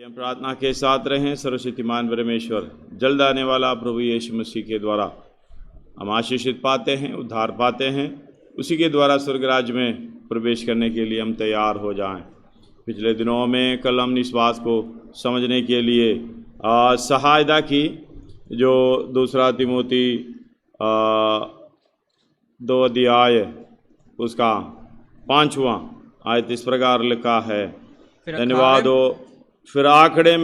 हम प्रार्थना के साथ रहें। सर्वशक्तिमान परमेश्वर, जल्द आने वाला प्रभु यीशु मसीह के द्वारा हम आशीषित पाते हैं, उद्धार पाते हैं। उसी के द्वारा स्वर्ग राज्य में प्रवेश करने के लिए हम तैयार हो जाएं। पिछले दिनों में कल हमने इस बात को समझने के लिए सहायता की, जो दूसरा तिमोथी 2 अध्याय उसका 5वां आयत इस प्रकार लिखा है, धन्यवाद हो। फिर अखाड़े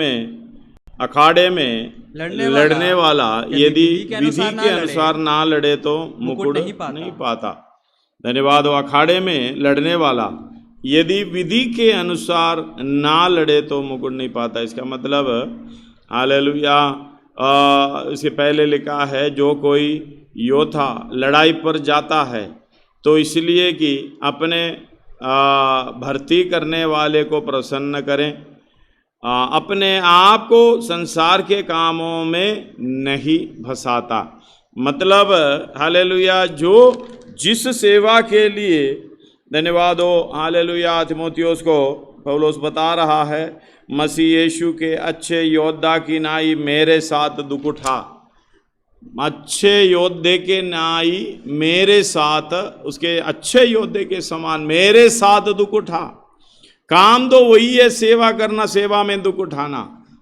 में लड़ने वाला यदि विधि के अनुसार ना लड़े तो मुकुट नहीं पाता। धन्यवाद हो। अखाड़े में लड़ने वाला यदि विधि के अनुसार ना लड़े तो मुकुट नहीं पाता। इसका मतलब हालेलुया, इसके पहले लिखा है, जो कोई योद्धा लड़ाई पर जाता है तो इसलिए कि अपने भर्ती करने वाले को प्रसन्न करें, अपने आप को संसार के कामों में नहीं फंसाता। मतलब हालेलुया, जो जिस सेवा के लिए, धन्यवाद हो हालेलुया, तिमोथियोस को पौलुस बता रहा है, मसीह यीशु के अच्छे योद्धा की नाई मेरे साथ दुख उठा। अच्छे योद्धे के नाई मेरे साथ, उसके अच्छे योद्धे के समान मेरे साथ दुख उठा। काम तो वही है, सेवा करना, सेवा में दुख उठाना।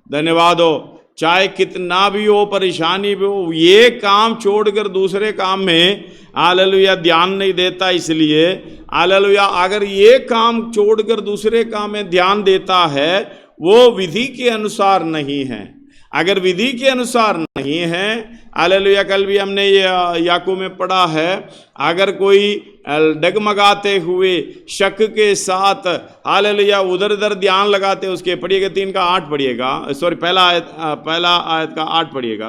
धन्यवाद हो। चाहे कितना भी हो, परेशानी भी हो, ये काम छोड़कर दूसरे काम में हालेलुया ध्यान नहीं देता। इसलिए हालेलुया, अगर ये काम छोड़कर दूसरे काम में ध्यान देता है, वो विधि के अनुसार नहीं है। अगर विधि के अनुसार नहीं है, हालेलुया, कल भी हमने याकूब में पढ़ा है, अगर कोई डगमगाते हुए शक के साथ हालेलुया उधर उधर ध्यान लगाते, उसके पढ़िएगा 3 का 8 पढ़िएगा, सॉरी पहला आयत का 8 पढ़िएगा।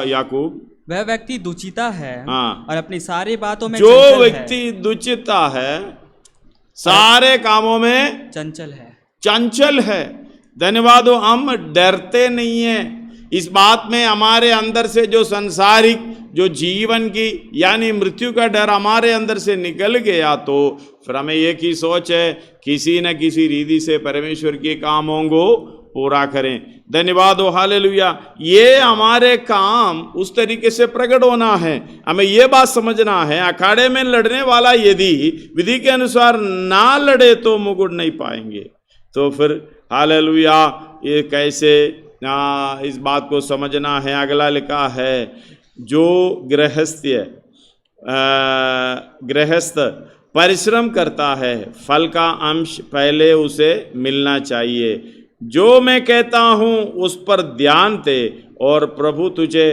याकूब, वह व्यक्ति दुचिता है, हाँ, और अपनी सारी बातों में जो व्यक्ति दुचिता है, सारे कामों में चंचल है। धन्यवाद हो। हम डरते नहीं हैं इस बात में। हमारे अंदर से जो संसारिक, जो जीवन की यानी मृत्यु का डर हमारे अंदर से निकल गया, तो फिर हमें एक ही सोच है, किसी न किसी रीति से परमेश्वर के कामों को पूरा करें। धन्यवाद हो हालेलुया। ये हमारे काम उस तरीके से प्रकट होना है। हमें ये बात समझना है, अखाड़े में लड़ने वाला यदि विधि के अनुसार ना लड़े तो मुकुट नहीं पाएंगे। तो फिर हालेलुया, ये कैसे इस बात को समझना है। अगला लिखा है, जो गृहस्थ परिश्रम करता है, फल का अंश पहले उसे मिलना चाहिए। जो मैं कहता हूँ उस पर ध्यान दे और प्रभु तुझे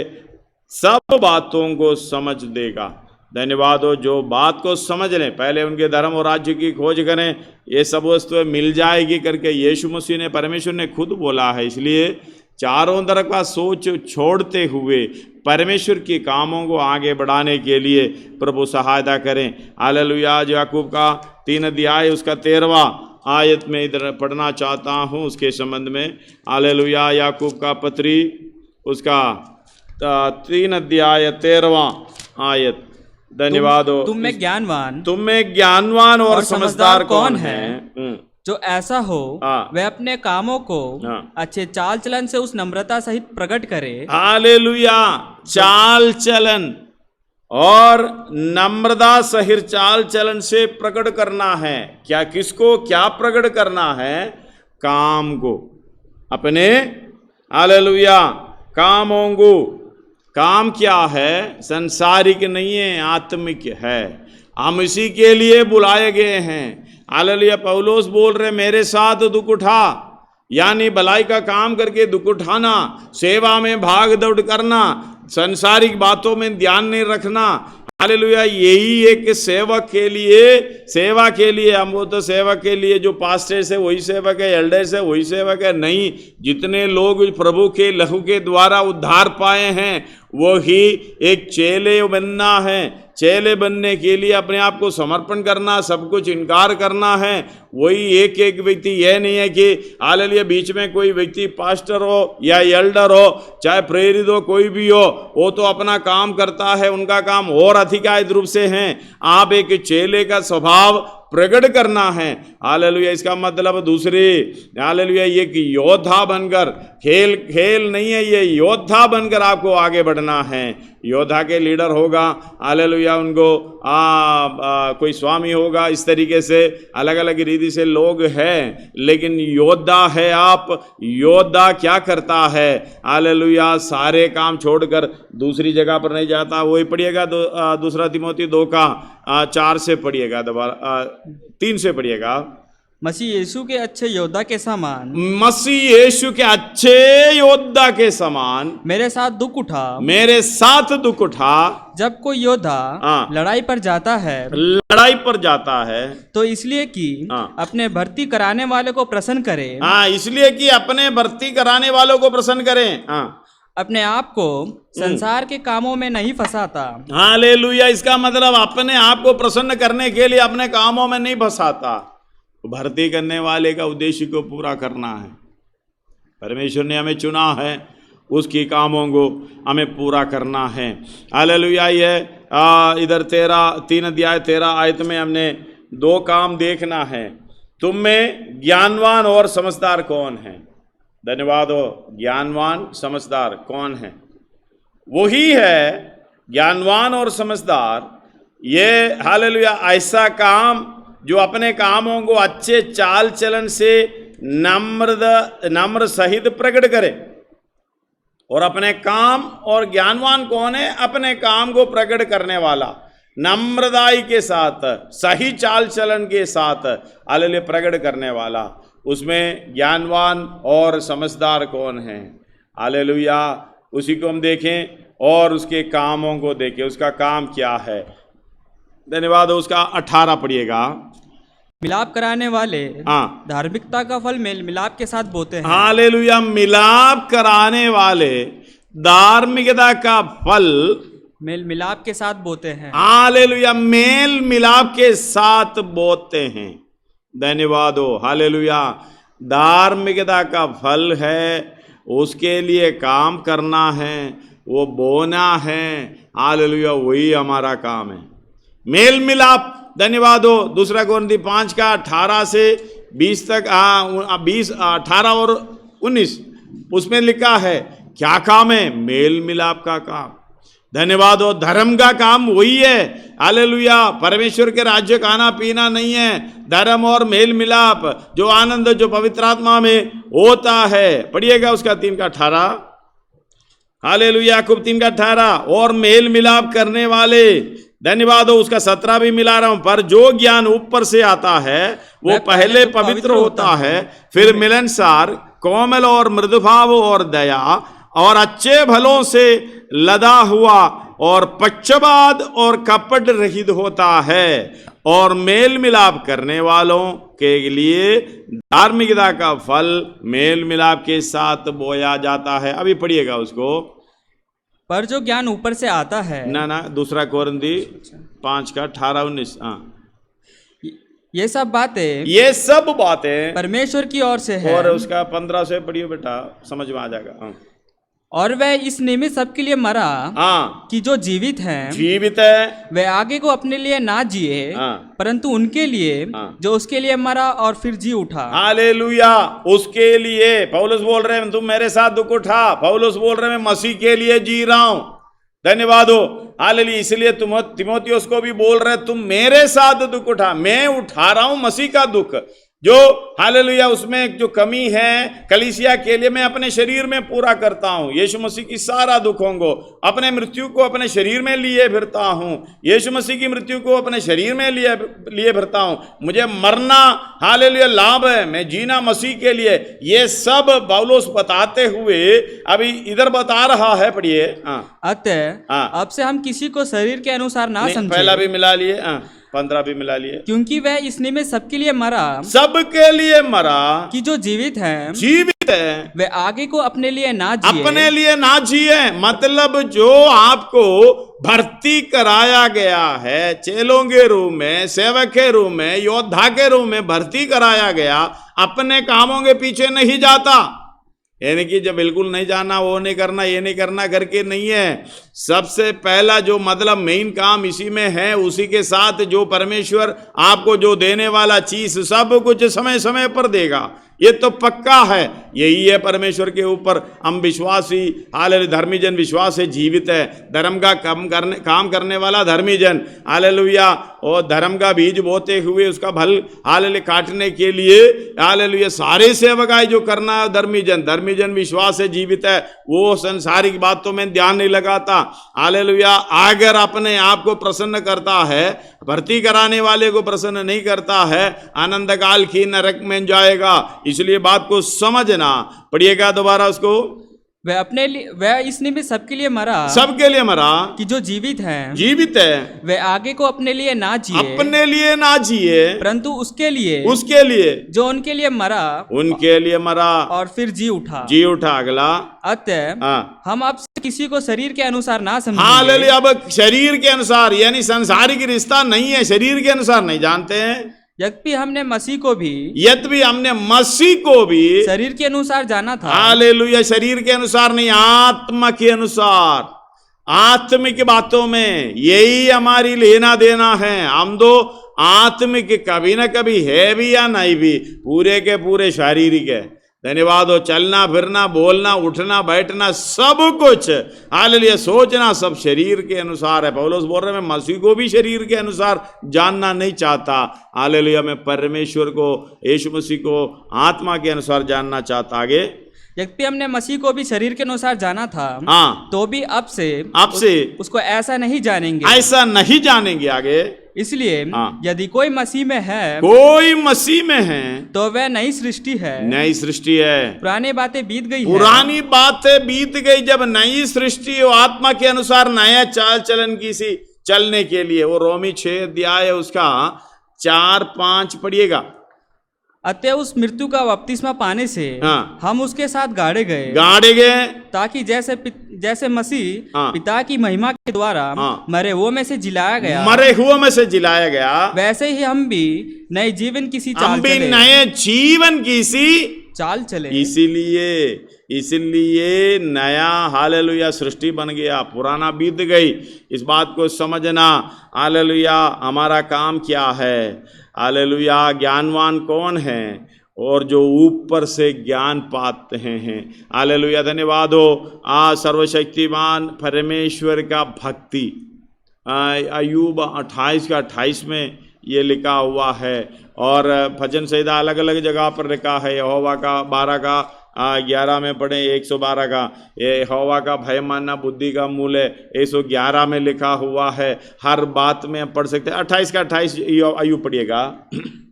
सब बातों को समझ देगा। धन्यवाद हो। जो बात को समझ लें, पहले उनके धर्म और राज्य की खोज करें, ये सब वस्तुएं मिल जाएगी करके यीशु मसीह ने, परमेश्वर ने खुद बोला है। इसलिए चारों तरफ का सोच छोड़ते हुए परमेश्वर के कामों को आगे बढ़ाने के लिए प्रभु सहायता करें। हालेलुया। याकूब का 3 अध्याय उसका 13वां आयत में इधर पढ़ना चाहता हूँ, उसके संबंध में। हालेलुया। याकूब का पत्री उसका 3 अध्याय 13वां आयत। धन्यवाद हो। तुम में ज्ञानवान और समझदार कौन है? जो ऐसा हो वह अपने कामों को अच्छे चाल चलन से उस नम्रता सहित प्रकट करे। हालेलुया। चाल चलन और नम्रता सहित चाल चलन से प्रकट करना है। क्या, किसको क्या प्रकट करना है? काम को, अपने हालेलुया कामों को। काम क्या है? संसारिक नहीं है, आत्मिक है। हम इसी के लिए बुलाए गए हैं। हालेलुया। पौलुस बोल रहे, मेरे साथ दुख उठा, यानी भलाई का काम करके दुख उठाना, सेवा में भाग दौड़ करना, संसारिक बातों में ध्यान नहीं रखना। हालेलुया। यही एक सेवक के लिए, सेवा के लिए, हम वो तो सेवक के लिए जो पास्टर्स है वही सेवक है, एल्डर्स है वही सेवक है, नहीं। जितने लोग प्रभु के लहू के द्वारा उद्धार पाए हैं वही एक चेले बनना है। चेले बनने के लिए अपने आप को समर्पण करना, सब कुछ इनकार करना है। वही एक एक व्यक्ति, यह नहीं है कि हालेलुया बीच में कोई व्यक्ति पास्टर हो या एल्डर हो, चाहे प्रेरित हो, कोई भी हो, वो तो अपना काम करता है, उनका काम और अधिकारित रूप से है। आप एक चेले का स्वभाव प्रकट करना है। हालेलुया, इसका मतलब दूसरे, हालेलुया, ये कि योद्धा बनकर, खेल नहीं है, ये योद्धा बनकर आपको आगे बढ़ना है। योद्धा के लीडर होगा, हालेलुया, उनको कोई स्वामी होगा, इस तरीके से अलग अलग रीति से लोग हैं, लेकिन योद्धा है आप। योद्धा क्या करता है? हालेलुया, सारे काम छोड़कर दूसरी जगह पर नहीं जाता। वही पढ़िएगा दूसरा तिमोथी 2:4 से पढ़िएगा, दोबारा 3 से पढ़िएगा। मसीह यीशु के अच्छे योद्धा के समान, मसीह यीशु के अच्छे योद्धा के समान मेरे साथ दुख उठा। जब कोई योद्धा लड़ाई पर जाता है तो इसलिए कि अपने भर्ती कराने वाले को प्रसन्न करे। इसलिए कि अपने भर्ती कराने वालों को प्रसन्न करें। अपने आप को संसार के कामों में नहीं फंसाता। हालेलुया, इसका मतलब अपने आप को प्रसन्न करने के लिए अपने कामों में नहीं फंसाता। भर्ती करने वाले का उद्देश्य को पूरा करना है। परमेश्वर ने हमें चुना है, उसकी कामों को हमें पूरा करना है। हालेलुया। ये इधर 3 अध्याय 13 आयत में हमने 2 काम देखना है। तुम में ज्ञानवान और समझदार कौन है? धन्यवाद हो। ज्ञानवान समझदार कौन है? वही है ज्ञानवान और समझदार। ये हालेलुया ऐसा काम जो अपने कामों को अच्छे चाल चलन से नम्र सहित प्रकट करे। और अपने काम, और ज्ञानवान कौन है? अपने काम को प्रकट करने वाला, नम्रदाई के साथ, सही चाल चलन के साथ हालेलुया प्रकट करने वाला। उसमें ज्ञानवान और समझदार कौन है? हालेलुया, उसी को हम देखें और उसके कामों को देखें, उसका काम क्या है। धन्यवाद। उसका 18 पढ़िएगा। मिलाप कराने वाले धार्मिकता का फल मेल मिलाप के साथ बोते हैं। हालेलुया, मिलाप कराने वाले धार्मिकता का फल मेल मिलाप के साथ बोते हैं। हालेलुया, मेल मिलाप के साथ बोते हैं। धन्यवाद हो। हालेलुया, धार्मिकता का फल है, उसके लिए काम करना है, वो बोना है। हालेलुया, वही हमारा काम है, मेल मिलाप। धन्यवाद हो। 2 कोरिन्थी 5:18 से 20 तक 18 और 19 उसमें लिखा है क्या काम है? मेल मिलाप का काम। धन्यवाद हो। धर्म का काम वही है। हालेलुया, परमेश्वर के राज्य खाना पीना नहीं है, धर्म और मेल मिलाप, जो आनंद जो पवित्र आत्मा में होता है। पढ़िएगा उसका 3:18। हालेलुया, याकूब 3:18। और मेल मिलाप करने वाले, धन्यवाद हो। उसका 17 भी मिला रहा हूं। पर जो ज्ञान ऊपर से आता है वो पहले पवित्र होता है, फिर मिलनसार, कोमल और मृदुभाव और दया और अच्छे भलों से लदा हुआ और पक्षपात और कपट रहित होता है। और मेल मिलाप करने वालों के लिए धार्मिकता का फल मेल मिलाप के साथ बोया जाता है। अभी पढ़िएगा उसको। पर जो ज्ञान ऊपर से आता है, ना 2 कोरिन्थी 5:18-19। ये सब बातें परमेश्वर की ओर से है। और उसका 15 से पढ़ियो बेटा, समझ में आ जाएगा। और वह इस निमित्त सबके लिए मरा कि जो जीवित है वह आगे को अपने लिए ना जिए, परंतु उनके लिए जो उसके लिए मरा और फिर जी उठा। हालेलुया, उसके लिए। पौलुस बोल रहे हैं तुम मेरे साथ दुख उठा। पौलुस बोल रहे हैं मैं मसीह के लिए जी रहा हूं। धन्यवाद हो। हालेलुया, इसलिए तुम तीमुथियुस को भी बोल रहे तुम मेरे साथ दुख उठा। मैं उठा रहा हूं मसीह का दुख, जो हालेलुया उसमें जो कमी है कलीसिया के लिए मैं अपने शरीर में पूरा करता हूं। यीशु मसीह की सारा दुखों को, अपने मृत्यु को अपने शरीर में लिए फिरता हूं। यीशु मसीह की मृत्यु को अपने शरीर में लिए फिरता हूं। मुझे मरना हालेलुया लाभ है, मैं जीना मसीह के लिए। ये सब पौलुस बताते हुए अभी इधर बता रहा है। पढ़िए। अतः अब से हम किसी को शरीर के अनुसार ना समझें। पहला भी मिला लिए, 15 भी मिला लिए। क्योंकि वह इस निमित्त सबके लिए मरा कि जो जीवित है वे आगे को अपने लिए ना जिए, अपने लिए ना जिए। मतलब जो आपको भर्ती कराया गया है, चेलों के रूप में, सेवक के रूप में, योद्धा के रूप में भर्ती कराया गया, अपने कामों के पीछे नहीं जाता। यानी कि जब बिल्कुल नहीं जाना, वो नहीं करना, ये नहीं करना करके नहीं है। सबसे पहला जो मतलब मेन काम इसी में है, उसी के साथ जो परमेश्वर आपको जो देने वाला चीज सब कुछ समय समय पर देगा, ये तो पक्का है। यही है परमेश्वर के ऊपर हम विश्वासी, हालेलुया, धर्मी जन विश्वास से जीवित है। धर्म का काम करने वाला धर्मी जन, हालेलुया, और धर्म का बीज बोते हुए उसका फल हालेलुया काटने के लिए, हालेलुया, सारे सेवकाई जो करना है धर्मी जन विश्वास से जीवित है। वो संसारिक बातों में ध्यान नहीं लगाता। हालेलुया, अगर अपने आप को प्रसन्न करता है, भर्ती कराने वाले को प्रसन्न नहीं करता है, आनंद काल की नरक में जाएगा। इसलिए बात को समझना। पढ़िएगा दोबारा उसको। वह इस निमित्त सबके लिए मरा, सबके लिए मरा, कि जो जीवित है वे आगे को अपने लिए ना जिए, परंतु उसके लिए जो उनके लिए मरा और फिर जी उठा। अगला, अतः हम अब किसी को शरीर के अनुसार ना समझेंगे। हालेलुया, अब शरीर के अनुसार यानी सांसारिक रिश्ता नहीं है, शरीर के अनुसार नहीं जानते हैं। यद्यपि हमने मसीह को भी शरीर के अनुसार जाना था। हालेलुया, शरीर के अनुसार नहीं, आत्मा के अनुसार, आत्मिक बातों में यही हमारी लेना देना है। हम दो आत्मिक कभी ना कभी है भी या नहीं भी, पूरे के पूरे शारीरिक है। धन्यवाद हो। चलना फिरना, बोलना, उठना, बैठना, सब कुछ, हालेलुया, सोचना, सब शरीर के अनुसार है। पौलुस बोल रहे हैं, मैं मसीह को भी शरीर के अनुसार जानना नहीं चाहता। हालेलुया, मैं परमेश्वर को, यीशु मसीह को आत्मा के अनुसार जानना चाहता। आगे, यद्यपि हमने मसीह को भी शरीर के अनुसार जाना था, तो भी अब से उसको ऐसा नहीं जानेंगे। आगे, इसलिए यदि कोई मसीह में है, तो वह नई सृष्टि है। पुरानी बातें बीत गई। जब नई सृष्टि हो, आत्मा के अनुसार नया चाल चलन की सी चलने के लिए, वो रोमी 6 अध्याय उसका 4-5 पढ़िएगा। अतः उस मृत्यु का बपतिस्मा पाने से हम उसके साथ गाड़े गए, ताकि जैसे मसीह पिता की महिमा के द्वारा मरे हुओं में से जिलाया गया, वैसे ही हम भी नए जीवन की सी चाल चले। इसीलिए नया, हालेलुया, सृष्टि बन गया, पुराना बीत गई। इस बात को समझना। हालेलुया, हमारा काम क्या है? हालेलुया, ज्ञानवान कौन है? और जो ऊपर से ज्ञान पाते हैं। हालेलुया, धन्यवाद हो। सर्वशक्तिमान परमेश्वर का भक्ति, अय्यूब 28 का 28 में ये लिखा हुआ है, और भजन संहिता अलग अलग जगह पर लिखा है। यहोवा का 12 का 11 में पढ़े, 112 का, यहोवा का भय मानना बुद्धि का मूल है, 111 में लिखा हुआ है। हर बात में पढ़ सकते हैं। 28 का 28 अय्यूब पढ़िएगा।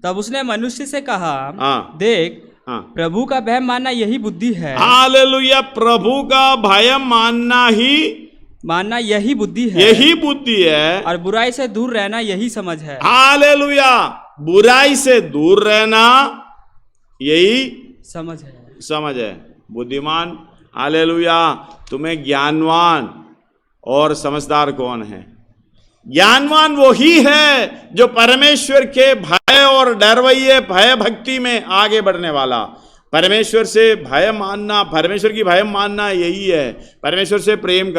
तब उसने मनुष्य से कहा, देख, प्रभु का भय मानना यही बुद्धि है। हालेलुया, प्रभु का भय मानना यही बुद्धि है, और बुराई से दूर रहना यही समझ है। हालेलुया, बुराई से दूर रहना यही समझ है। बुद्धिमान, हालेलुया, तुम्हें ज्ञानवान और समझदार कौन है? ज्ञानवान वही है जो परमेश्वर के भय और डरवैये भय भक्ति में आगे बढ़ने वाला। परमेश्वर से भय मानना, परमेश्वर की भय मानना यही है। परमेश्वर से प्रेम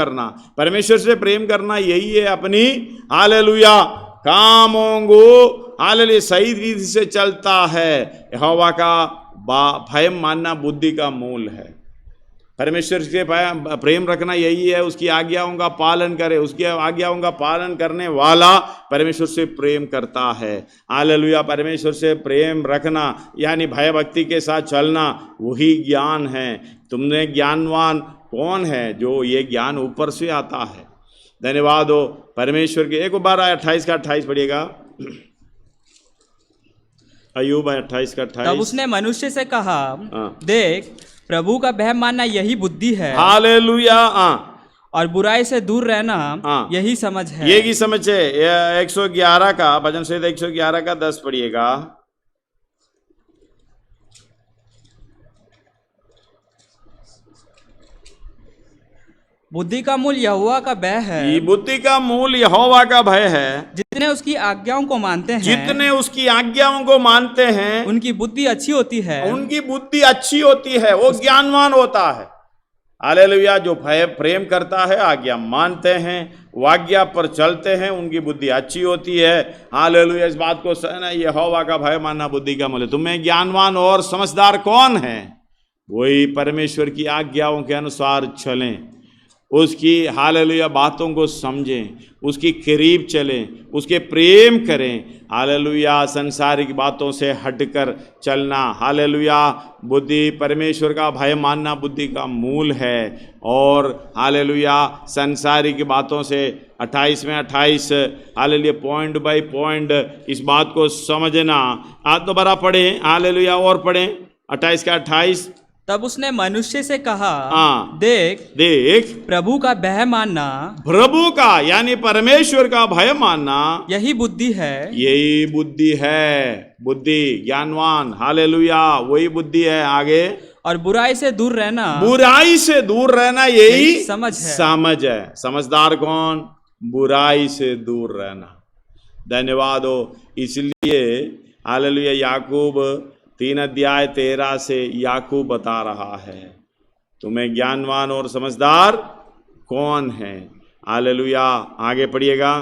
करना यही है। अपनी, हालेलुया, कामों को, हालेलुया, सही रीति से चलता है। यहोवा का भय मानना बुद्धि का मूल है। परमेश्वर से प्रेम रखना यही है। उसकी आज्ञाओं का पालन करे, उसकी आज्ञाओं का पालन करने वाला परमेश्वर से प्रेम करता है। हालेलुया, परमेश्वर से प्रेम रखना यानी भय भक्ति के साथ चलना, वही ज्ञान है। तुमने ज्ञानवान कौन है? जो ये ज्ञान ऊपर से आता है। धन्यवाद हो परमेश्वर के। एक बार 28 का 28 पढ़िएगा। अय्यूब 28 का 28। तब उसने मनुष्य से कहा, देख, प्रभु का भय मानना यही बुद्धि है। हालेलुया, और बुराई से दूर रहना यही समझ है। यही समझ है। 111 का भजन संहिता 111 का 10 पढ़िएगा। बुद्धि का मूल यहोवा का भय है। ये बुद्धि का मूल यहोवा का भय है। जितने उसकी आज्ञाओं को मानते हैं, जितने उसकी आज्ञाओं को मानते हैं, उनकी बुद्धि अच्छी होती है। उनकी बुद्धि अच्छी होती है, वो ज्ञानवान होता है। हालेलुया। जो भय प्रेम करता है, आज्ञा मानते हैं, वो आज्ञा पर चलते हैं, उनकी बुद्धि अच्छी होती है। हालेलुया। इस बात को सहना, यहोवा का भय मानना बुद्धि का मूल है। तुम्हें ज्ञानवान और समझदार कौन है? वही परमेश्वर की आज्ञाओं के अनुसार चलें, उसकी हालेलुया बातों को समझें, उसकी करीब चलें, उसके प्रेम करें। हालेलुया। संसारिक बातों से हटकर चलना। हालेलुया। बुद्धि, परमेश्वर का भय मानना बुद्धि का मूल है। और हालेलुया संसारिक बातों से 28 में 28 हालेलुया पॉइंट बाय पॉइंट इस बात को समझना। आज दोबारा पढ़ें, हालेलुया और पढ़ें 28 का 28। तब उसने मनुष्य से कहा, हाँ, देख प्रभु का भय मानना, प्रभु का यानी परमेश्वर का भय मानना, यही बुद्धि है। यही बुद्धि है। बुद्धि, ज्ञानवान, हालेलुया, वही बुद्धि है। आगे, और बुराई से दूर रहना, बुराई से दूर रहना यही समझ है। समझ है। समझदार कौन? बुराई से दूर रहना। धन्यवाद हो। इसलिए हालेलुया याकूब 3 अध्याय 13 से याकूब बता रहा है, तुम्हें ज्ञानवान और समझदार कौन है? हालेलुया। आगे पढ़िएगा।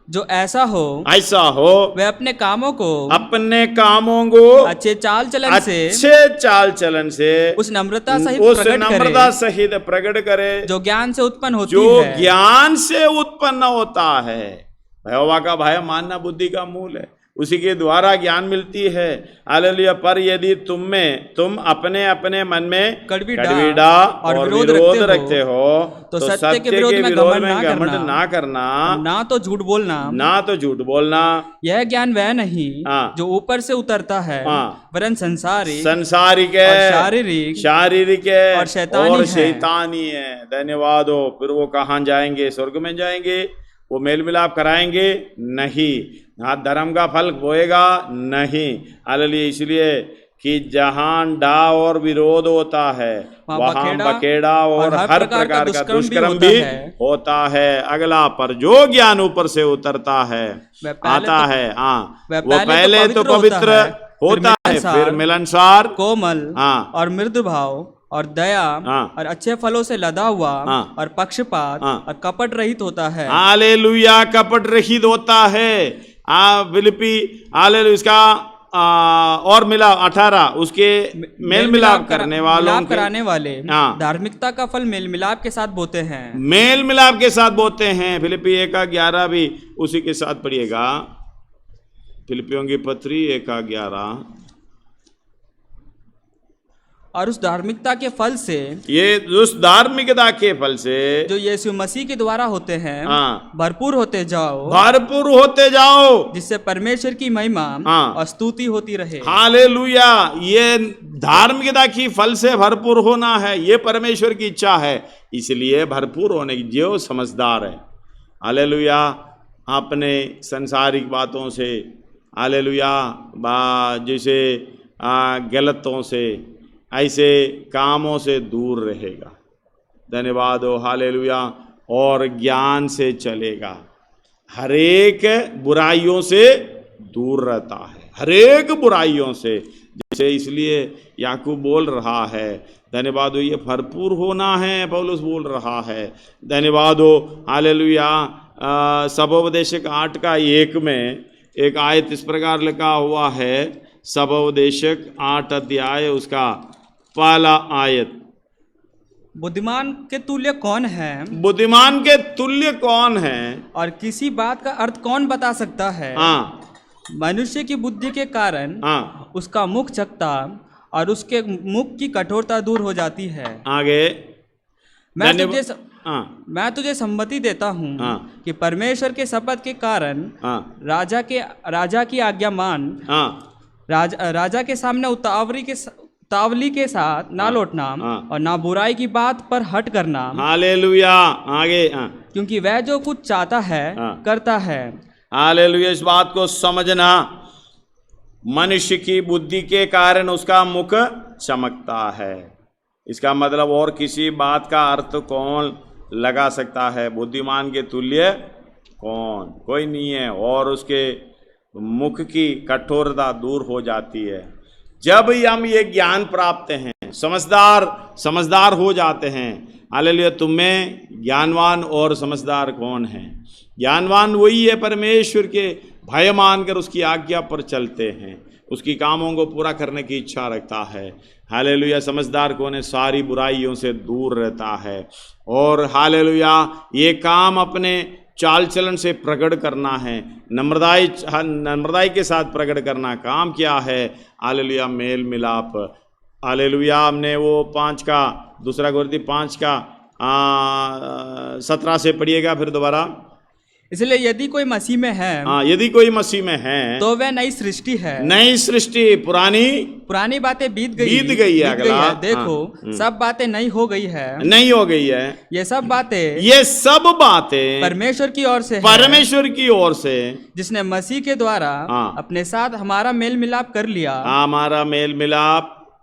जो ऐसा हो वह अपने कामों को अच्छे चाल चलन से उस नम्रता सहित प्रकट करे जो ज्ञान से उत्पन्न होती जो है। ज्ञान से उत्पन्न होता है। यहोवा का भय मानना बुद्धि का मूल है, उसी के द्वारा ज्ञान मिलती है। हालेलुया। पर यदि तुम अपने अपने मन में कड़वी डाह और विरोध रखते हो तो सत्य के विरोध में घमंड ना करना, ना तो झूठ बोलना। यह ज्ञान वह नहीं जो ऊपर से उतरता है, वरन संसारिक, शारीरिक और शैतानी है। धन्यवाद हो। फिर वो कहाँ जाएंगे? स्वर्ग में जाएंगे। वो मेल मिलाप कराएंगे? नहीं। हाँ, धर्म का फल बोएगा? नहीं। हालेलुया। इसलिए कि जहां डाह और विरोध होता है वहां बखेड़ा और हर प्रकार का दुष्कर्म भी होता है। अगला, पर जो ज्ञान ऊपर से उतरता है आता है, वो पहले तो पवित्र होता है, फिर मिलनसार, कोमल और मृदु भाव और दया और अच्छे फलों से लदा हुआ और पक्षपात और कपट रहित होता है। हालेलुया। कपट रहित होता है। फिलिप्पी हालेलुया इसका और मिला 18 उसके मेल मिलाप करने वाले धार्मिकता का फल मेल मिलाप के साथ बोते हैं। मेल मिलाप के साथ बोते हैं। फिलिप्पी 1:11 भी उसी के साथ पढ़िएगा। फिलिप्पियों की पत्री 1:11। और उस धार्मिकता के फल से, ये उस धार्मिकता के फल से जो यीशु मसीह के द्वारा होते हैं, भरपूर होते जाओ, जिससे परमेश्वर की महिमा और स्तुति होती रहे। हालेलुया। ये धार्मिकता की फल से भरपूर होना है, ये परमेश्वर की इच्छा है। इसलिए भरपूर होने की जो समझदार है, हालेलुया, अपने संसारिक बातों से, हालेलुया, जैसे गलतों से, ऐसे कामों से दूर रहेगा। धन्यवाद हो। हालेलुया। और ज्ञान से चलेगा, हरेक बुराइयों से दूर रहता है, हरेक बुराइयों से। जैसे इसलिए याकूब बोल रहा है, धन्यवाद हो, ये भरपूर होना है, पौलुस बोल रहा है। धन्यवाद हो। हालेलुया। सबोपदेशक 8:1 में एक आयत इस प्रकार लिखा हुआ है। सबोपदेशक 8 अध्याय उसका पहला आयत, बुद्धिमान के तुल्य कौन है? बुद्धिमान के तुल्य कौन है? और किसी बात का अर्थ कौन बता सकता है? मनुष्य की बुद्धि के कारण उसका मुख चकता और उसके मुख की कठोरता दूर हो जाती है। आगे, मैं तुझे सम्मति देता हूँ कि परमेश्वर के शपथ के कारण राजा की आज्ञा मान, राजा के सामने उतावली के साथ ना लौटना और ना बुराई की बात पर हट करना। हालेलुया। आगे, क्योंकि वह जो कुछ चाहता है करता है। हालेलुया। इस बात को समझना, मनुष्य की बुद्धि के कारण उसका मुख चमकता है। इसका मतलब और किसी बात का अर्थ कौन लगा सकता है। बुद्धिमान के तुल्य कौन? कोई नहीं है, और उसके मुख की कठोरता दूर हो जाती है। जब हम ये ज्ञान प्राप्त हैं, समझदार हो जाते हैं। हालेलुया। तुम में ज्ञानवान और समझदार कौन है? ज्ञानवान वही है परमेश्वर के भय मानकर उसकी आज्ञा पर चलते हैं, उसकी कामों को पूरा करने की इच्छा रखता है। हालेलुया। समझदार कौन है? सारी बुराइयों से दूर रहता है। और हालेलुया, ये काम अपने चाल चलन से प्रकट करना है, नम्रताई के साथ प्रकट करना। काम क्या है? हालेलुया, मेल मिलाप। हालेलुया। हमने वो 5 का 2 कोरिन्थी 5 का 17 से पढ़िएगा फिर दोबारा। इसलिए यदि कोई मसीह में है, यदि कोई मसीह में है तो वह नई सृष्टि है। नई सृष्टि, पुरानी बातें बीत गई है। अगला देखो, सब बातें नई हो गई है। ये सब बातें परमेश्वर की ओर से जिसने मसीह के द्वारा अपने साथ हमारा मेल मिलाप कर लिया,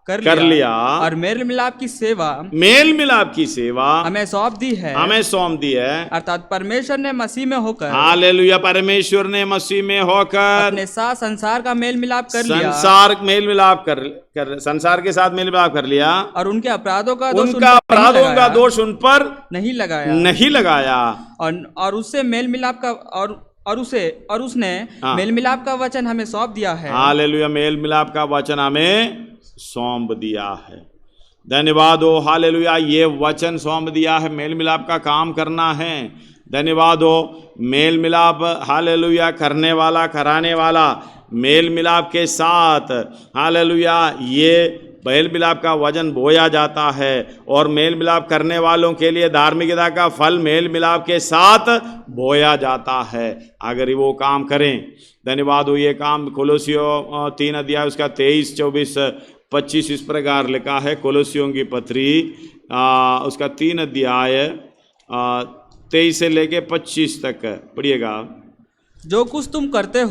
कर लिया और मेल मिलाप की सेवा हमें सौंप दी है। अर्थात परमेश्वर ने मसीह में होकर, हालेलुया, परमेश्वर ने मसीह में होकर अपने साथ संसार का मेल मिलाप कर लिया, संसार के साथ मेल मिलाप कर लिया, और उनके अपराधों का दोष उन पर नहीं लगाया और उससे मेल मिलाप का और उसने मेल मिलाप का वचन हमें सौंप दिया है। हालेलुया। मेल मिलाप का वचन हमें सौंप दिया है। धन्यवाद हो। हालेलुया। ये वचन सौंप दिया है, मेल मिलाप का काम करना है। धन्यवाद हो। मेल मिलाप, हालेलुया, करने वाला, कराने वाला, मेल मिलाप के साथ, हालेलुया, ये मेल मिलाप का वचन बोया जाता है, और मेल मिलाप करने वालों के लिए धार्मिकता का फल मेल मिलाप के साथ बोया जाता है, अगर वो काम करें। धन्यवाद हो। ये काम कोलोसियों 3 अध्याय उसका 23, 24, 25 इस प्रकार लिखा है। कोलोसियों की पत्री उसका 3 अध्याय 23 से लेके 25 तक पढ़िएगा। जो कुछ तुम करते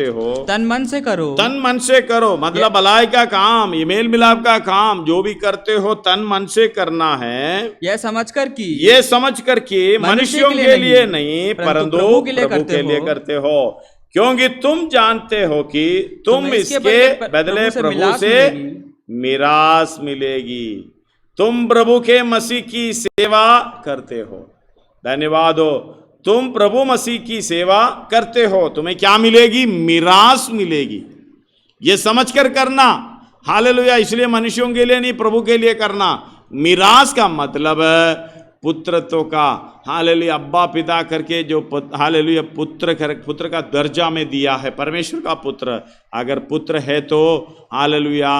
हो तन मन से करो। मतलब भलाई का काम, ये मेल मिलाप का काम जो भी करते हो तन मन से करना है, यह समझकर कि मनुष्यों के लिए नहीं परंतु प्रभु के लिए करते हो, क्योंकि तुम जानते हो कि तुम इसके बदले प्रभु से मिरास मिलेगी। तुम प्रभु के मसीह की सेवा करते हो। धन्यवाद हो। तुम प्रभु मसीह की सेवा करते हो, तुम्हें क्या मिलेगी? मिरास मिलेगी। ये समझकर करना। हालेलुया। इसलिए मनुष्यों के लिए नहीं, प्रभु के लिए करना। मिरास का मतलब पुत्रत्व का, हालेलुया, अब्बा पिता करके जो, हालेलुया, पुत्र का दर्जा में दिया है, परमेश्वर का पुत्र। अगर पुत्र है तो हालेलुया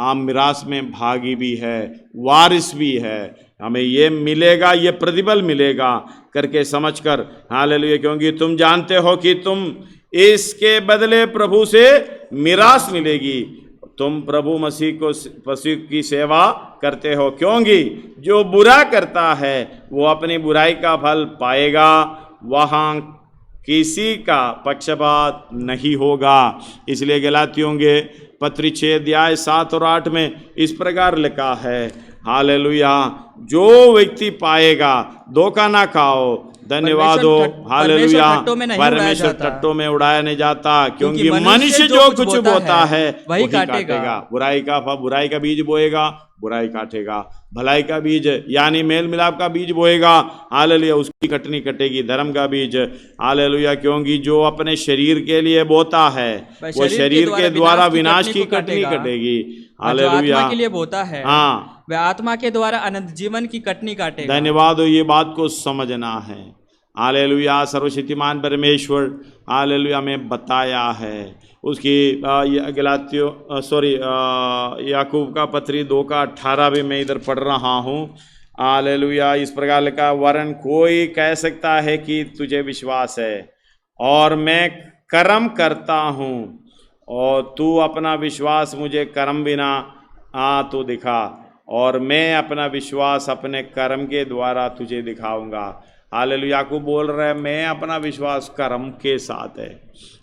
आप मिरास में भागी भी है, वारिस भी है। हमें ये मिलेगा, ये प्रतिफल मिलेगा करके समझकर, हालेलुया, क्योंकि तुम जानते हो कि तुम इसके बदले प्रभु से मिरास मिलेगी। तुम प्रभु मसीह की सेवा करते हो, क्योंकि जो बुरा करता है वो अपनी बुराई का फल पाएगा, वहाँ किसी का पक्षपात नहीं होगा। इसलिए गलातियों के पत्री 6 अध्याय 7 और 8 में इस प्रकार लिखा है, हालेलुया, जो व्यक्ति पाएगा धोखा ना खाओ। धन्यवाद हो। हालेलुया। परमेश्वर टट्टों में उड़ाया नहीं जाता, क्योंकि मनुष्य जो कुछ बोता है वही काटेगा। बुराई का बीज बोएगा, बुराई काटेगा। भलाई का बीज यानी मेल मिलाप का बीज बोएगा, हालेलुया, उसकी कटनी कटेगी। धर्म का बीज, हालेलुया, क्योंकि जो अपने शरीर के लिए बोता है वो शरीर के द्वारा विनाश की कटनी कटेगी। हालेलुया। के लिए बोता है, हाँ, वह आत्मा के द्वारा अनंत जीवन की कटनी काटेगा। धन्यवाद हो। ये बात को समझना है। हालेलुया। सर्वशक्तिमान परमेश्वर, हालेलुया, में बताया है उसकी याकूब का पत्री 2 का 18 भी मैं इधर पढ़ रहा हूँ। हालेलुया। इस प्रकार लिखा, वरन कोई कह सकता है कि तुझे विश्वास है और मैं कर्म करता हूँ, और तू अपना विश्वास मुझे कर्म बिना तो दिखा, और मैं अपना विश्वास अपने कर्म के द्वारा तुझे दिखाऊंगा। हालेलुया। याकूब बोल रहा है, मैं अपना विश्वास कर्म के साथ है,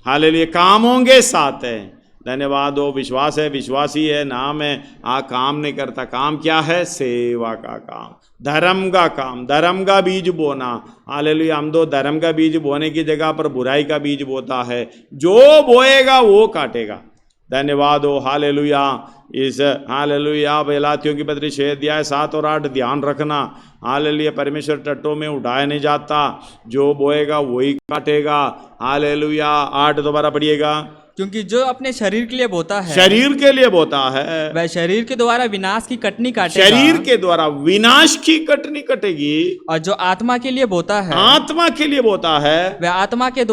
हालेलुया, कामों के साथ है। धन्यवाद हो। विश्वास है, विश्वासी है, नाम है, काम नहीं करता। काम क्या है? सेवा का काम, धर्म का काम, धर्म का बीज बोना। हालेलुया। हम तो धर्म का बीज बोने की जगह पर बुराई का बीज बोता है। जो बोएगा वो काटेगा। धन्यवाद हो। हालेलुया। इस हालेलुया गलातियों की पत्री 6 अध्याय 7 और 8 ध्यान रखना। हालेलुया। परमेश्वर टट्टों में उठाया नहीं जाता, जो बोएगा वही काटेगा। हालेलुया। 8 दोबारा पढ़िएगा। क्योंकि जो अपने शरीर के लिए बोता है, शरीर के लिए बोता है, वह शरीर के द्वारा विनाश की कटनी काटेगा। शरीर के द्वारा विनाश की कटनी कटेगी। और जो आत्मा के लिए बोता है, आत्मा के लिए बोता है, वह आत्मा के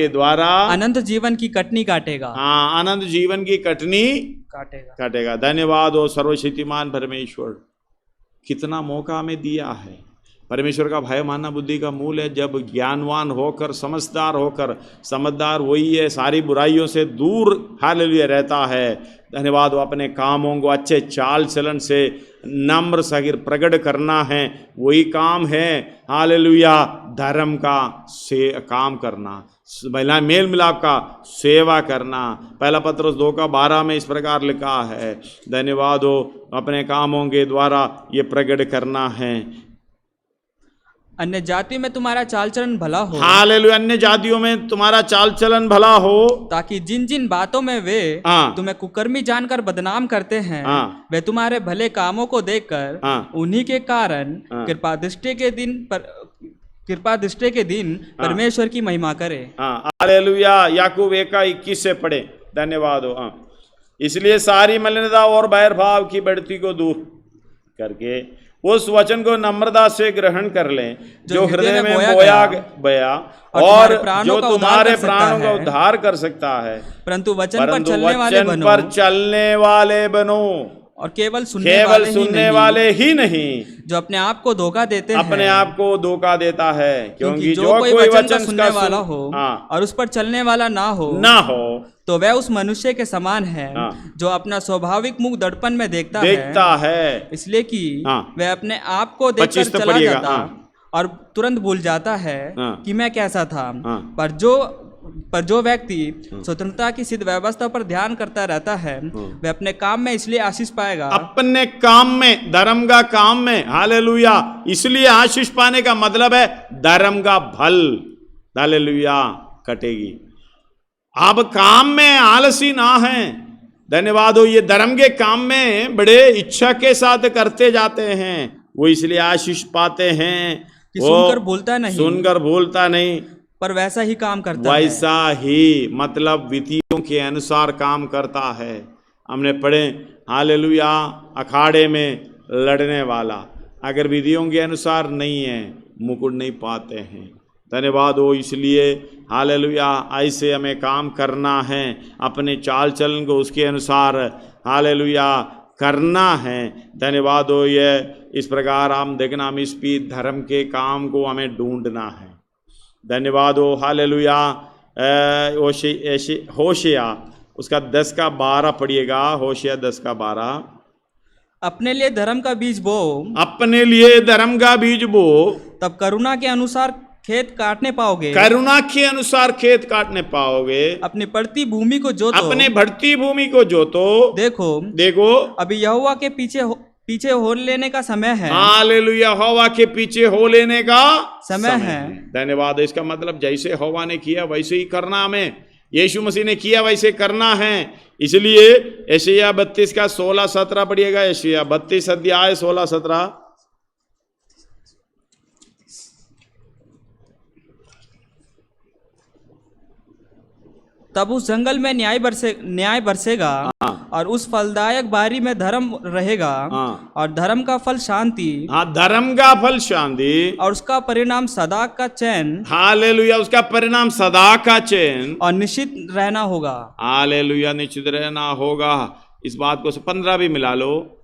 द्वारा अनंत जीवन की कटनी काटेगा। हाँ, अनंत जीवन की कटनी काटेगा। धन्यवाद हो सर्वशक्तिमान परमेश्वर। कितना मौका हमें दिया है। परमेश्वर का भय मानना बुद्धि का मूल है। जब ज्ञानवान होकर, समझदार वही है, सारी बुराइयों से दूर हालेलुया रहता है। धन्यवाद। अपने कामों को अच्छे चाल चलन से नम्र सगिर प्रकट करना है, वही काम है हालेलुया धर्म का से काम करना, महिला मेल मिलाप का सेवा करना। पहला पत्रस 2:12 में इस प्रकार लिखा है। धन्यवाद हो। अपने कामों के द्वारा ये प्रकट करना है। अन्य जाति में तुम्हारा चाल चलन भला हो। हालेलुया। अन्य जातियों में तुम्हारा चाल चलन भला हो, ताकि जिन जिन बातों में वे तुम्हें कुकर्मी जानकर बदनाम करते हैं, वे तुम्हारे भले कामों को देखकर उन्हीं के कारण कृपा दृष्टि के दिन परमेश्वर की महिमा करे। हालेलुया। याकूब 1:21 से पढ़े। धन्यवाद हो। इसलिए सारी मलिनता और बैर भाव की बढ़ती को दूर करके उस वचन को नम्रता से ग्रहण कर लें, जो हृदय में बोया गया और जो तुम्हारे प्राणों का उद्धार कर सकता है। परंतु वचन पर चलने वाले बनो, और केवल सुनने वाले ही नहीं, जो अपने आप को धोखा देते हैं। अपने आप को धोखा देता है। क्योंकि जो कोई वचन सुनने वाला हो और उस पर चलने वाला ना हो तो वह उस मनुष्य के समान है जो अपना स्वाभाविक मुख दर्पण में देखता है, इसलिए कि वह अपने आप को देखकर चला जाता और तुरंत भूल जाता है कि मैं कैसा था। पर जो व्यक्ति स्वतंत्रता की सिद्ध व्यवस्था पर ध्यान करता रहता है, वह अपने काम में इसलिए आशीष पाएगा। अपने काम में, धर्म का काम में, हालेलुया, इसलिए आशीष पाने का मतलब है धर्म का फल हालेलुया कटेगी। अब काम में आलसी ना है। धन्यवाद हो। ये धर्म के काम में बड़े इच्छा के साथ करते जाते हैं, वो इसलिए आशीष पाते हैं। कि सुनकर भूलता नहीं, पर वैसा ही काम करता है। वैसा ही मतलब विधियों के अनुसार काम करता है। हमने पढ़े हालेलुया। अखाड़े में लड़ने वाला अगर विधियों के अनुसार नहीं है, मुकुट नहीं पाते हैं। धन्यवाद हो। इसलिए हालेलुया ऐसे हमें काम करना है, अपने चाल चलन को उसके अनुसार हालेलुया करना है। धन्यवाद हो। ये इस प्रकार हम देखना, हम इस धर्म के काम को हमें ढूंढना है। धन्यवाद हो। हालेलुया। होशिया उसका 10:12 पढ़िएगा। होशिया 10:12। अपने लिए धर्म का बीज बो, अपने लिए धर्म का बीज बो, तब करुणा के अनुसार खेत काटने पाओगे। करुणा के अनुसार खेत काटने पाओगे। अपनी बढ़ती भूमि को जोतो, अपने बढ़ती भूमि को जोतो। देखो अभी यहोवा के पीछे हो लेने का समय है। हालेलुया। यहोवा के पीछे हो लेने का समय है। धन्यवाद। इसका मतलब जैसे यहोवा ने किया वैसे ही करना हमें, यीशु मसीह ने किया वैसे करना है। इसलिए यशायाह 32:16-17 पढ़िएगा। यशायाह 32 अध्याय 16-17। तब उस जंगल में न्याय बरसेगा और उस फलदायक बारी में धर्म रहेगा और धर्म का फल शांति। धर्म का फल शांति और उसका परिणाम सदा का चैन। हालेलुया। उसका परिणाम सदा का चैन और निश्चित रहना होगा। हालेलुया। निश्चित रहना होगा। इस बात को 15 भी मिला लो।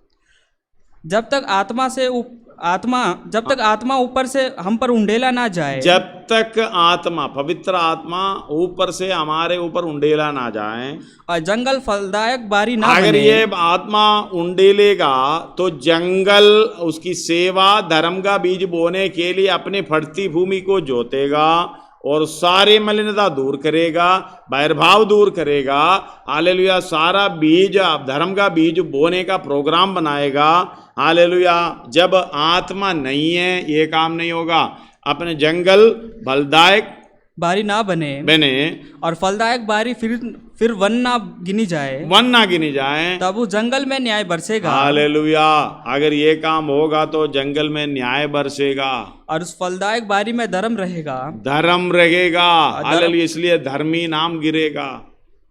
जब तक आत्मा ऊपर से हम पर उंडेला ना जाए, जब तक आत्मा, पवित्र आत्मा ऊपर से हमारे ऊपर उंडेला ना जाए और जंगल फलदायक बारी ना अगर बने। ये आत्मा उंडेलेगा तो जंगल उसकी सेवा धर्म का बीज बोने के लिए अपनी फटती भूमि को जोतेगा और सारी मलिनता दूर करेगा, बैरभाव दूर करेगा। हालेलुया। सारा बीज, धर्म का बीज बोने का प्रोग्राम बनाएगा। हालेलुया। जब आत्मा नहीं है ये काम नहीं होगा। अपने जंगल फलदायक बारी ना बने और फलदायक बारी फिर वन ना गिनी जाए, तब उस जंगल में न्याय बरसेगा। हालेलुया। अगर ये काम होगा तो जंगल में न्याय बरसेगा और उस फलदायक बारी में धर्म रहेगा। हालेलुया। इसलिए धर्मी नाम गिरेगा।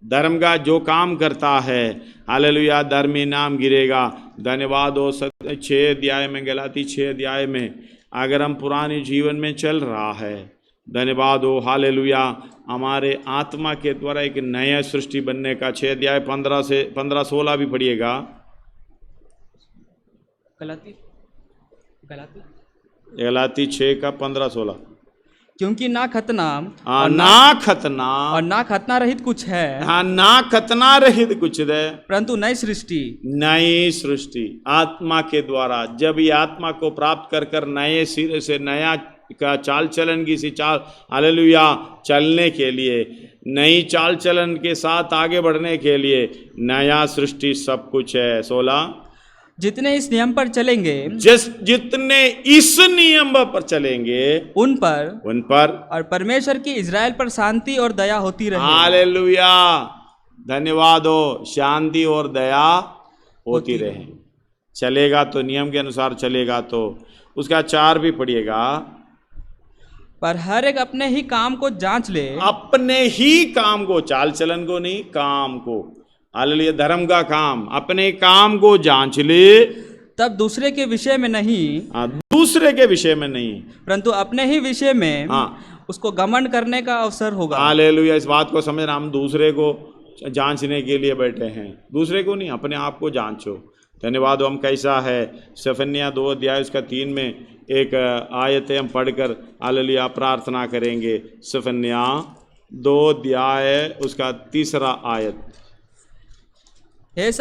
धर्म का जो काम करता है, हालेलुया, धर्मी नाम गिरेगा। धन्यवाद हो। 6 अध्याय में, गलाती 6 अध्याय में अगर हम पुराने जीवन में चल रहा है, धन्यवाद हो, हालेलुया, हमारे आत्मा के द्वारा एक नया सृष्टि बनने का 6 अध्याय 15 से 15-16 भी पढ़िएगा। गलाती 6 का 15-16। क्योंकि ना खतना और ना खतना रहित कुछ है। हाँ, ना खतना रहित कुछ है, परंतु नई सृष्टि आत्मा के द्वारा। जब ये आत्मा को प्राप्त कर नए सिरे से नया का चाल चलन की सी चाल, हालेलुया, चलने के लिए, नई चाल चलन के साथ आगे बढ़ने के लिए नया सृष्टि सब कुछ है। 16 जितने इस नियम पर चलेंगे, जितने इस नियम पर चलेंगे उन पर और परमेश्वर की इज़राइल पर शांति और दया होती रहे। हालेलुया। धन्यवाद हो। शांति और दया होती रहे। चलेगा तो नियम के अनुसार चलेगा तो। उसका 4 भी पढ़िएगा। पर हर एक अपने ही काम को जांच ले। अपने ही काम को, चाल चलन को नहीं, काम को। हालेलुया। धर्म का काम, अपने काम को जांच ले, तब दूसरे के विषय में नहीं, दूसरे के विषय में नहीं, परंतु अपने ही विषय में उसको घमंड करने का अवसर होगा। हालेलुया। इस बात को समझना, हम दूसरे को जांचने के लिए बैठे हैं, दूसरे को नहीं, अपने आप को जांचो। धन्यवाद। हम कैसा है, सफन्या 2 अध्याय उसका 3 में एक आयत हम पढ़कर हालेलुया प्रार्थना करेंगे। सफन्या 2 अध्याय उसका 3 आयत। हे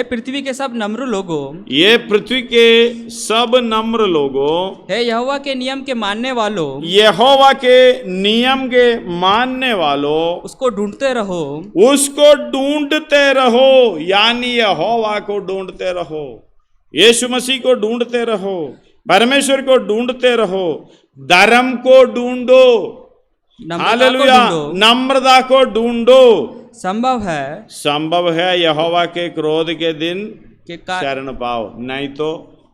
पृथ्वी के सब नम्र लोगों, ये पृथ्वी के सब नम्र लोगों, हे यहोवा के नियम के मानने वालों, यहोवा के नियम के मानने वालों, उसको ढूंढते रहो, यानी यहोवा को ढूंढते रहो, यीशु मसीह को ढूंढते रहो, परमेश्वर को ढूंढते रहो, धर्म को ढूंढो, हालेलुया, नम्रता को ढूंढो। संभव है यहोवा के क्रोध के दिन शरण पाओ, नहीं तो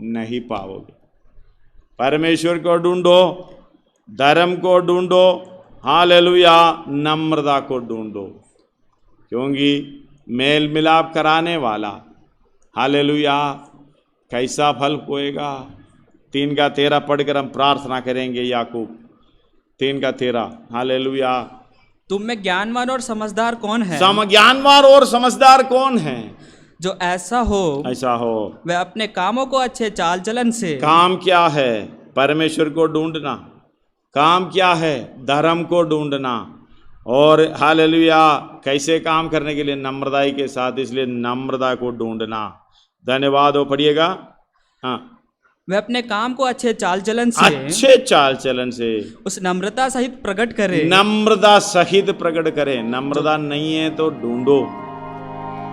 नहीं पाओगे। परमेश्वर को ढूंढो, धर्म को ढूंढो, हालेलुया, नम्रता को ढूंढो, क्योंकि मेल मिलाप कराने वाला, हालेलुया, कैसा फल पोएगा। 3 का 13 पढ़कर हम प्रार्थना करेंगे। याकूब 3 का 13। हालेलुया। तुम में ज्ञानवान और समझदार कौन है? ज्ञानवान और समझदार कौन है? जो ऐसा हो वह अपने कामों को अच्छे चाल चलन से। काम क्या है? परमेश्वर को ढूंढना। काम क्या है? धर्म को ढूंढना। और हालेलुया, कैसे काम करने के लिए? नम्रता के साथ। इसलिए नम्रता को ढूंढना। धन्यवाद हो। पढ़िएगा। हाँ, वह अपने काम को अच्छे चाल चलन से उस नम्रता सहित प्रकट करे। नम्रता सहित प्रकट करे। नम्रता नहीं है तो ढूंढो।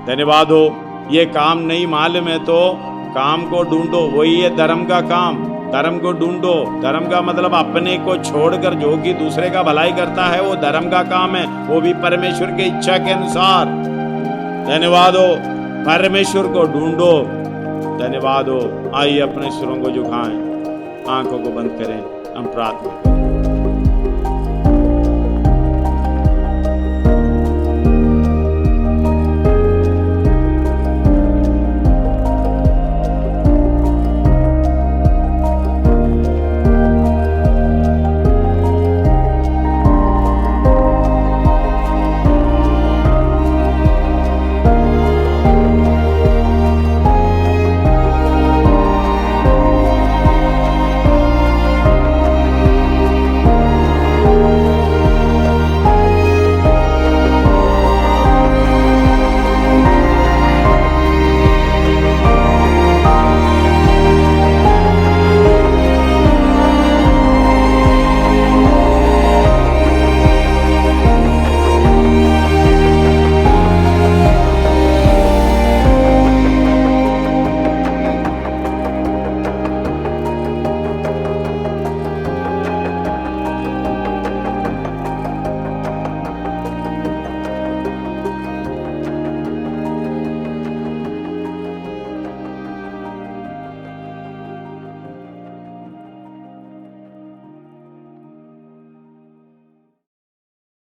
धन्यवाद हो। ये काम नहीं मालूम है तो काम को ढूंढो। वही है धर्म का काम। धर्म को ढूंढो। धर्म का मतलब अपने को छोड़कर जो कि दूसरे का भलाई करता है, वो धर्म का काम है, वो भी परमेश्वर की इच्छा के अनुसार। धन्यवाद हो। परमेश्वर को ढूंढो। धन्यवाद हो। आइए अपने सिरों को झुकाएं, आंखों को बंद करें, हम प्रार्थना करें।